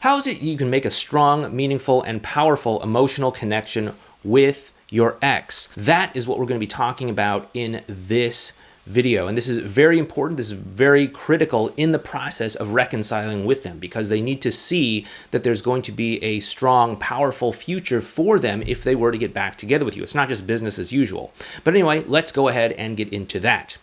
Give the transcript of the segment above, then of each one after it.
How is it you can make a strong, meaningful, and powerful emotional connection with your ex? That is what we're going to be talking about in this video. And this is very important. This is very critical in the process of reconciling with them, because they need to see that there's going to be a strong, powerful future for them if they were to get back together with you. It's not just business as usual. But anyway, let's go ahead and get into that.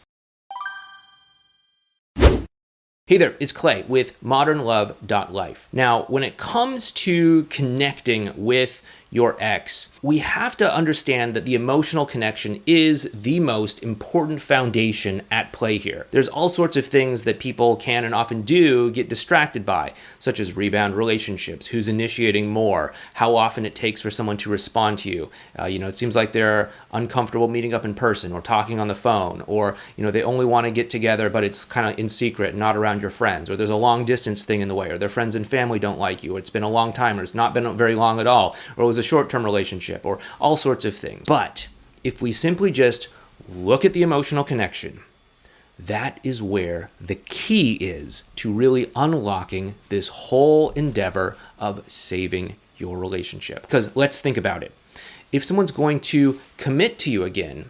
Hey there, it's Clay with modernlove.life. Now, when it comes to connecting with your ex, we have to understand that the emotional connection is the most important foundation at play here. There's all sorts of things that people can and often do get distracted by, such as rebound relationships, who's initiating more, how often it takes for someone to respond to you. It seems like they're uncomfortable meeting up in person or talking on the phone, or they only want to get together, but it's kind of in secret, not around your friends, or there's a long distance thing in the way, or their friends and family don't like you, or it's been a long time, or it's not been very long at all, or it was a short-term relationship, or all sorts of things. But if we simply just look at the emotional connection, that is where the key is to really unlocking this whole endeavor of saving your relationship. Because let's think about it. If someone's going to commit to you again,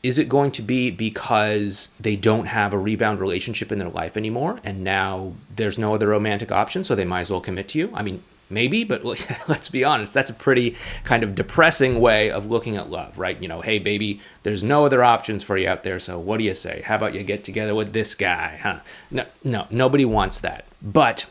is it going to be because they don't have a rebound relationship in their life anymore, and now there's no other romantic option, so they might as well commit to you? I mean, maybe, but let's be honest, that's a pretty kind of depressing way of looking at love, right? Hey, baby, there's no other options for you out there, so what do you say? How about you get together with this guy, huh? No, nobody wants that. But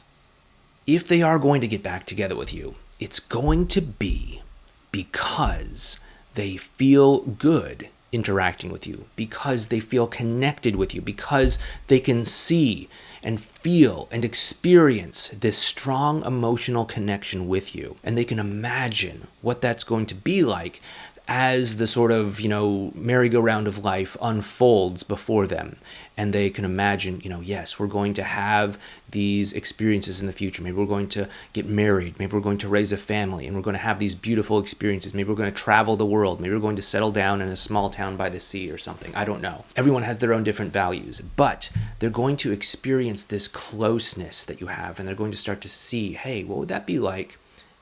if they are going to get back together with you, it's going to be because they feel good interacting with you, because they feel connected with you, because they can see and feel and experience this strong emotional connection with you. And they can imagine what that's going to be like as the sort of, merry-go-round of life unfolds before them. And they can imagine, yes, we're going to have these experiences in the future. Maybe we're going to get married. Maybe we're going to raise a family, and we're going to have these beautiful experiences. Maybe we're going to travel the world. Maybe we're going to settle down in a small town by the sea or something. I don't know. Everyone has their own different values, but they're going to experience this closeness that you have, and they're going to start to see, hey, what would that be like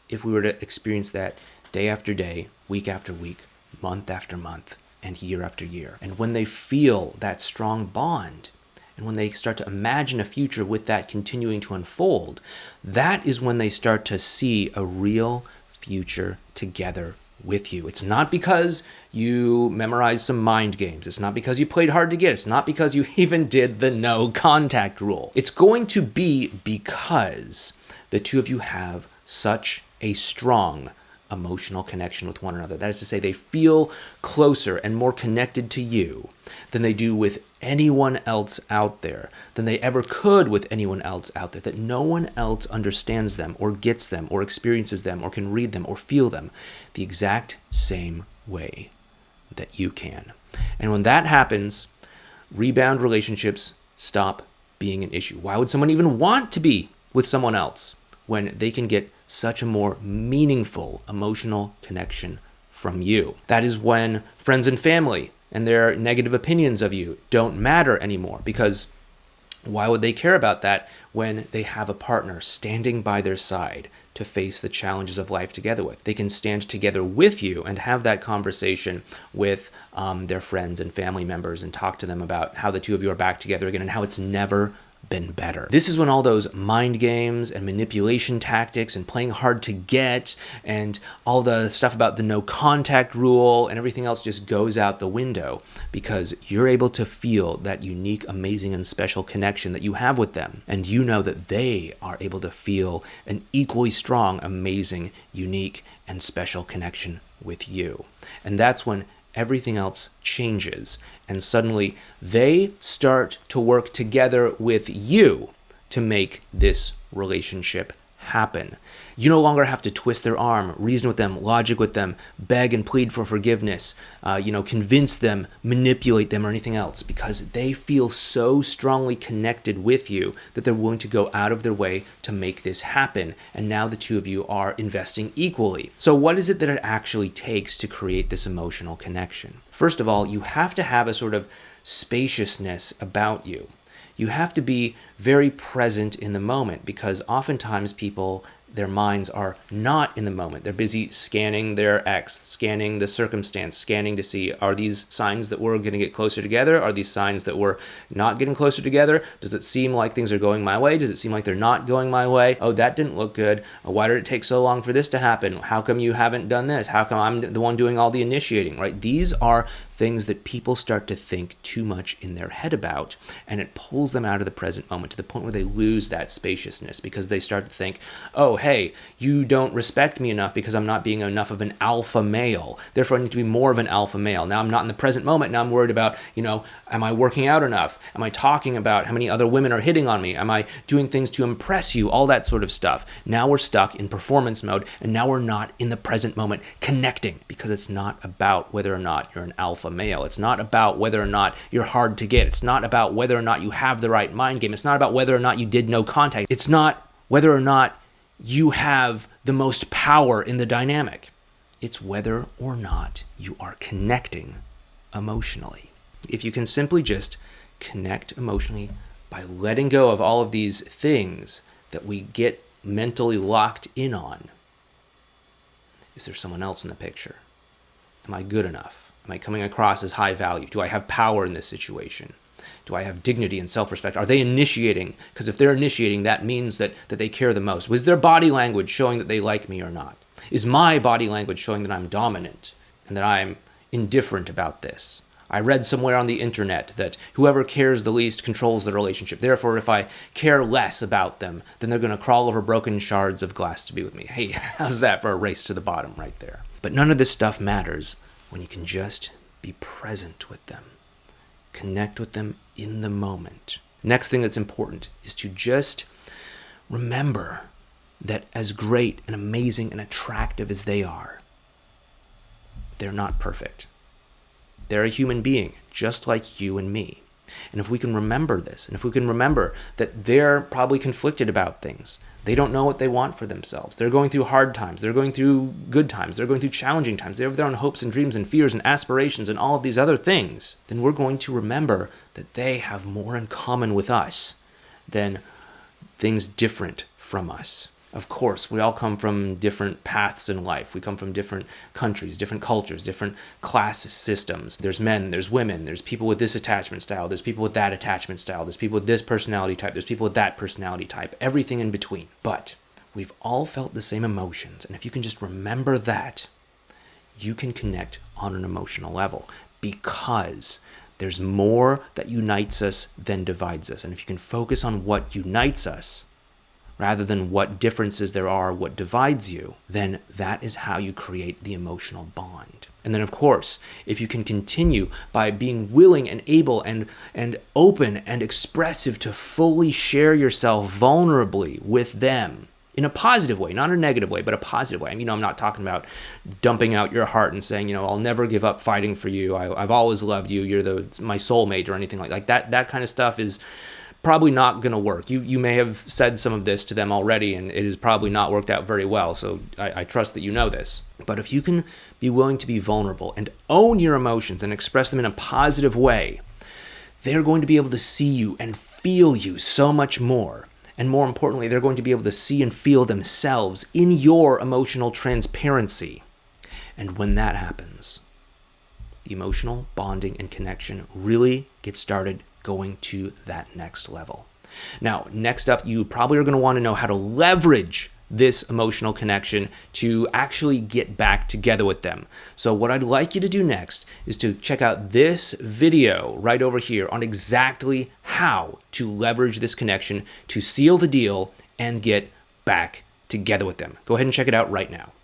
if we were to experience that day after day, week after week, month after month, and year after year. And when they feel that strong bond, and when they start to imagine a future with that continuing to unfold, that is when they start to see a real future together with you. It's not because you memorized some mind games. It's not because you played hard to get. It's not because you even did the no contact rule. It's going to be because the two of you have such a strong emotional connection with one another. That is to say, they feel closer and more connected to you than they do with anyone else out there, than they ever could with anyone else out there, that no one else understands them or gets them or experiences them or can read them or feel them the exact same way that you can. And when that happens, rebound relationships stop being an issue. Why would someone even want to be with someone else when they can get such a more meaningful emotional connection from you? That is when friends and family and their negative opinions of you don't matter anymore, because why would they care about that when they have a partner standing by their side to face the challenges of life together with? They can stand together with you and have that conversation with their friends and family members and talk to them about how the two of you are back together again and how it's never been better. This is when all those mind games and manipulation tactics and playing hard to get and all the stuff about the no contact rule and everything else just goes out the window, because you're able to feel that unique, amazing, and special connection that you have with them. And you know that they are able to feel an equally strong, amazing, unique, and special connection with you. And that's when everything else changes, and suddenly they start to work together with you to make this relationship happen. You no longer have to twist their arm, reason with them, logic with them, beg and plead for forgiveness, convince them, manipulate them, or anything else, because they feel so strongly connected with you that they're willing to go out of their way to make this happen. And now the two of you are investing equally. So what is it that it actually takes to create this emotional connection? First of all, you have to have a sort of spaciousness about you. You have to be very present in the moment, because oftentimes people their minds are not in the moment. They're busy scanning their ex, scanning the circumstance, scanning to see, are these signs that we're going to get closer together? Are these signs that we're not getting closer together? Does it seem like things are going my way? Does it seem like they're not going my way? Oh, that didn't look good. Why did it take so long for this to happen? How come you haven't done this? How come I'm the one doing all the initiating, right? These are things that people start to think too much in their head about, and it pulls them out of the present moment to the point where they lose that spaciousness because they start to think, oh, hey, you don't respect me enough because I'm not being enough of an alpha male. Therefore, I need to be more of an alpha male. Now I'm not in the present moment. Now I'm worried about, am I working out enough? Am I talking about how many other women are hitting on me? Am I doing things to impress you? All that sort of stuff. Now we're stuck in performance mode, and now we're not in the present moment connecting, because it's not about whether or not you're an alpha male. It's not about whether or not you're hard to get. It's not about whether or not you have the right mind game. It's not about whether or not you did no contact. It's not whether or not you have the most power in the dynamic. It's whether or not you are connecting emotionally. If you can simply just connect emotionally by letting go of all of these things that we get mentally locked in on. Is there someone else in the picture? Am I good enough? Am I coming across as high value? Do I have power in this situation? Do I have dignity and self-respect? Are they initiating? Because if they're initiating, that means that they care the most. Was their body language showing that they like me or not? Is my body language showing that I'm dominant and that I'm indifferent about this? I read somewhere on the internet that whoever cares the least controls the relationship. Therefore, if I care less about them, then they're going to crawl over broken shards of glass to be with me. Hey, how's that for a race to the bottom right there? But none of this stuff matters when you can just be present with them. Connect with them in the moment. Next thing that's important is to just remember that as great and amazing and attractive as they are, they're not perfect. They're a human being, just like you and me. And if we can remember this, and if we can remember that they're probably conflicted about things, they don't know what they want for themselves. They're going through hard times. They're going through good times. They're going through challenging times. They have their own hopes and dreams and fears and aspirations and all of these other things. Then we're going to remember that they have more in common with us than things different from us. Of course, we all come from different paths in life. We come from different countries, different cultures, different class systems. There's men, there's women, there's people with this attachment style, there's people with that attachment style, there's people with this personality type, there's people with that personality type, everything in between. But we've all felt the same emotions, and if you can just remember that, you can connect on an emotional level, because there's more that unites us than divides us. And if you can focus on what unites us, rather than what differences there are, what divides you, then that is how you create the emotional bond. And then, of course, if you can continue by being willing and able and open and expressive to fully share yourself vulnerably with them in a positive way, not a negative way, but a positive way. I'm not talking about dumping out your heart and saying, I'll never give up fighting for you. I've always loved you. You're my soulmate or anything like that. That kind of stuff is probably not going to work. You may have said some of this to them already, and it has probably not worked out very well, so I trust that you know this. But if you can be willing to be vulnerable and own your emotions and express them in a positive way, they're going to be able to see you and feel you so much more. And more importantly, they're going to be able to see and feel themselves in your emotional transparency. And when that happens, the emotional bonding and connection really gets started going to that next level. Now, next up, you probably are going to want to know how to leverage this emotional connection to actually get back together with them. So what I'd like you to do next is to check out this video right over here on exactly how to leverage this connection to seal the deal and get back together with them. Go ahead and check it out right now.